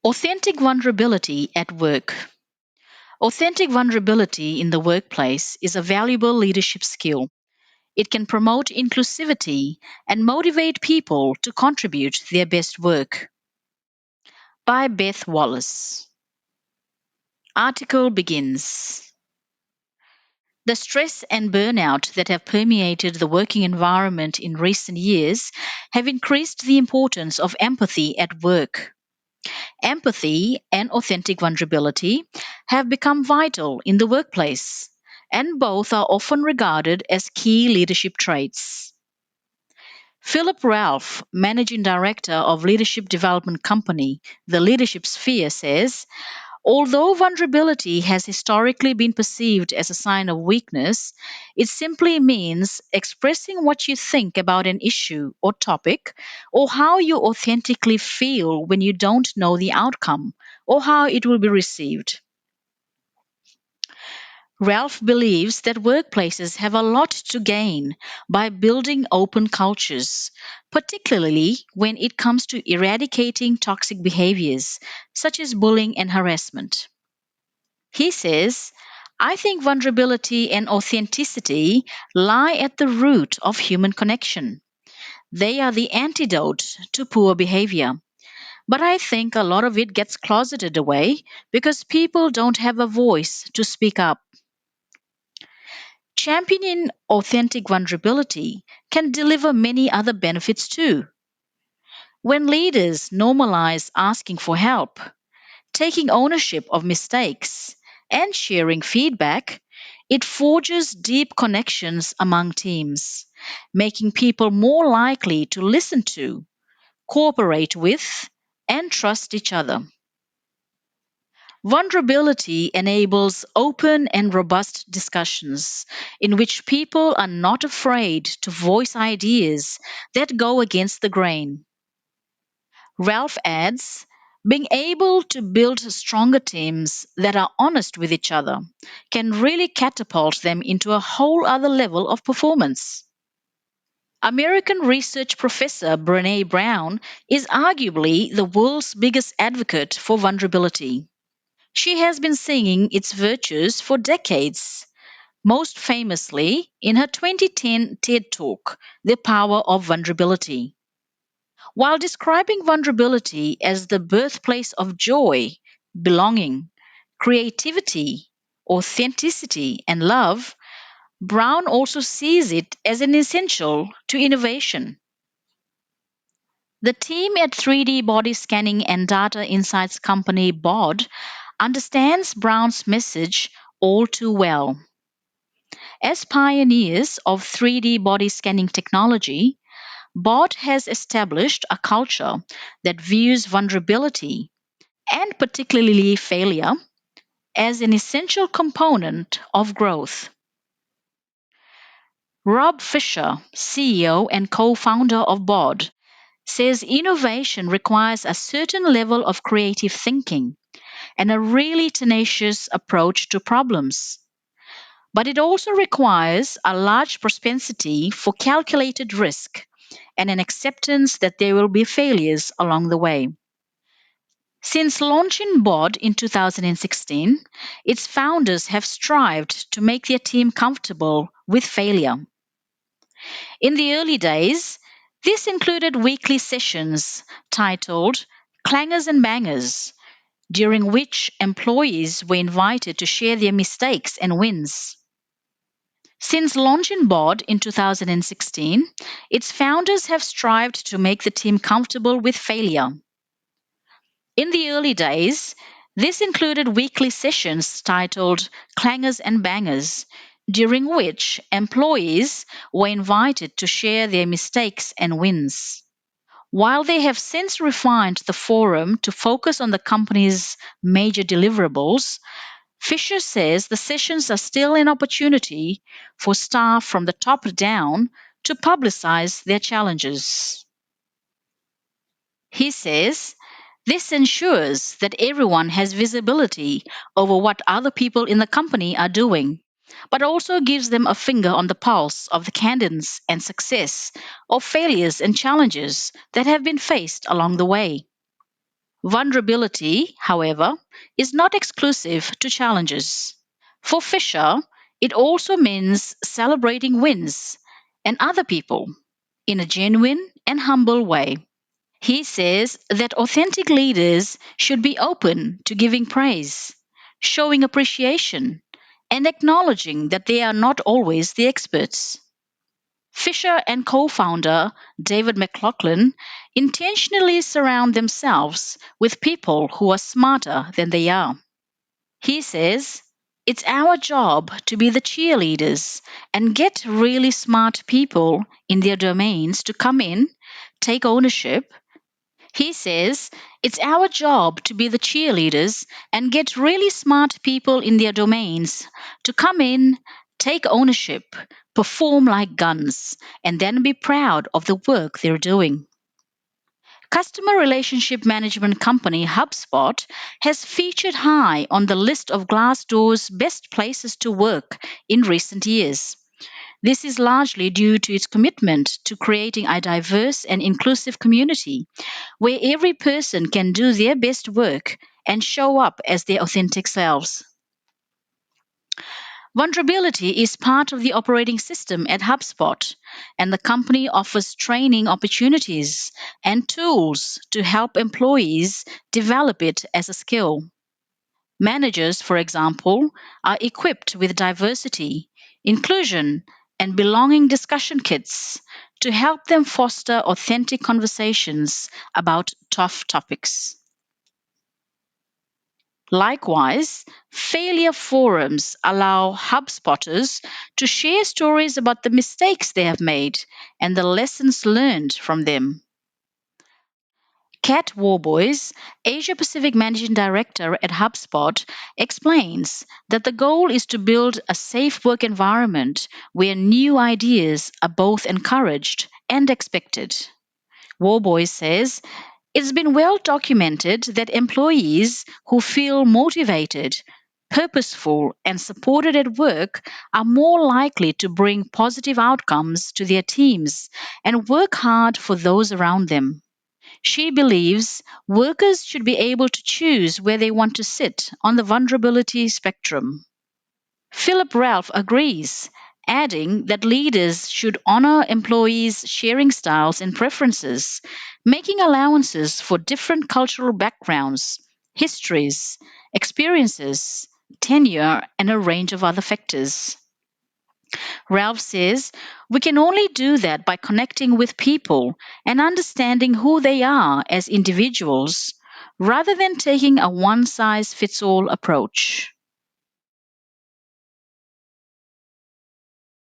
Authentic vulnerability at work. Authentic vulnerability in the workplace is a valuable leadership skill. It can promote inclusivity and motivate people to contribute their best work. By Beth Wallace. Article begins. The stress and burnout that have permeated the working environment in recent years have increased the importance of empathy at work. Empathy and authentic vulnerability have become vital in the workplace, and both are often regarded as key leadership traits. Philip Ralph, managing director of leadership development company The Leadership Sphere, says, although vulnerability has historically been perceived as a sign of weakness, it simply means expressing what you think about an issue or topic, or how you authentically feel when you don't know the outcome or how it will be received. Ralph believes that workplaces have a lot to gain by building open cultures, particularly when it comes to eradicating toxic behaviors such as bullying and harassment. He says, I think vulnerability and authenticity lie at the root of human connection. They are the antidote to poor behavior. But I think a lot of it gets closeted away because people don't have a voice to speak up. Championing authentic vulnerability can deliver many other benefits too. When leaders normalize asking for help, taking ownership of mistakes, and sharing feedback, it forges deep connections among teams, making people more likely to listen to, cooperate with, and trust each other. Vulnerability enables open and robust discussions in which people are not afraid to voice ideas that go against the grain. Ralph adds, being able to build stronger teams that are honest with each other can really catapult them into a whole other level of performance. American research professor Brene Brown is arguably the world's biggest advocate for vulnerability. She has been singing its virtues for decades, most famously in her 2010 TED Talk, The Power of Vulnerability. While describing vulnerability as the birthplace of joy, belonging, creativity, authenticity, and love, Brown also sees it as an essential to innovation. The team at 3D body scanning and data insights company BOD understands Brown's message all too well. As pioneers of 3D body scanning technology, BOD has established a culture that views vulnerability, and particularly failure, as an essential component of growth. Rob Fisher, CEO and co founder of BOD, says innovation requires a certain level of creative thinking and a really tenacious approach to problems. But it also requires a large propensity for calculated risk and an acceptance that there will be failures along the way. Since launching BOD in 2016, its founders have strived to make their team comfortable with failure. In the early days, this included weekly sessions titled Clangers and Bangers, during which employees were invited to share their mistakes and wins. Since launching BOD in 2016, its founders have strived to make the team comfortable with failure. In the early days, this included weekly sessions titled Clangers and Bangers, during which employees were invited to share their mistakes and wins. While they have since refined the forum to focus on the company's major deliverables, Fisher says the sessions are still an opportunity for staff from the top down to publicize their challenges. He says this ensures that everyone has visibility over what other people in the company are doing, but also gives them a finger on the pulse of the cadence and success, of failures and challenges that have been faced along the way. Vulnerability, however, is not exclusive to challenges. For Fisher, it also means celebrating wins and other people in a genuine and humble way. He says that authentic leaders should be open to giving praise, showing appreciation, and acknowledging that they are not always the experts. Fisher and co founder David McLaughlin intentionally surround themselves with people who are smarter than they are. He says, it's our job to be the cheerleaders and get really smart people in their domains to come in, take ownership. He says, it's our job to be the cheerleaders and get really smart people in their domains to come in, take ownership, perform like guns, and then be proud of the work they're doing. Customer relationship management company HubSpot has featured high on the list of Glassdoor's best places to work in recent years. This is largely due to its commitment to creating a diverse and inclusive community where every person can do their best work and show up as their authentic selves. Vulnerability is part of the operating system at HubSpot, and the company offers training opportunities and tools to help employees develop it as a skill. Managers, for example, are equipped with diversity, inclusion, and belonging discussion kits to help them foster authentic conversations about tough topics. Likewise, failure forums allow HubSpotters to share stories about the mistakes they have made and the lessons learned from them. Kat Warboys, Asia Pacific Managing Director at HubSpot, explains that the goal is to build a safe work environment where new ideas are both encouraged and expected. Warboys says it's been well documented that employees who feel motivated, purposeful, and supported at work are more likely to bring positive outcomes to their teams and work hard for those around them. She believes workers should be able to choose where they want to sit on the vulnerability spectrum. Philip Ralph agrees, adding that leaders should honor employees' sharing styles and preferences, making allowances for different cultural backgrounds, histories, experiences, tenure, and a range of other factors. Ralph says we can only do that by connecting with people and understanding who they are as individuals rather than taking a one size fits all approach.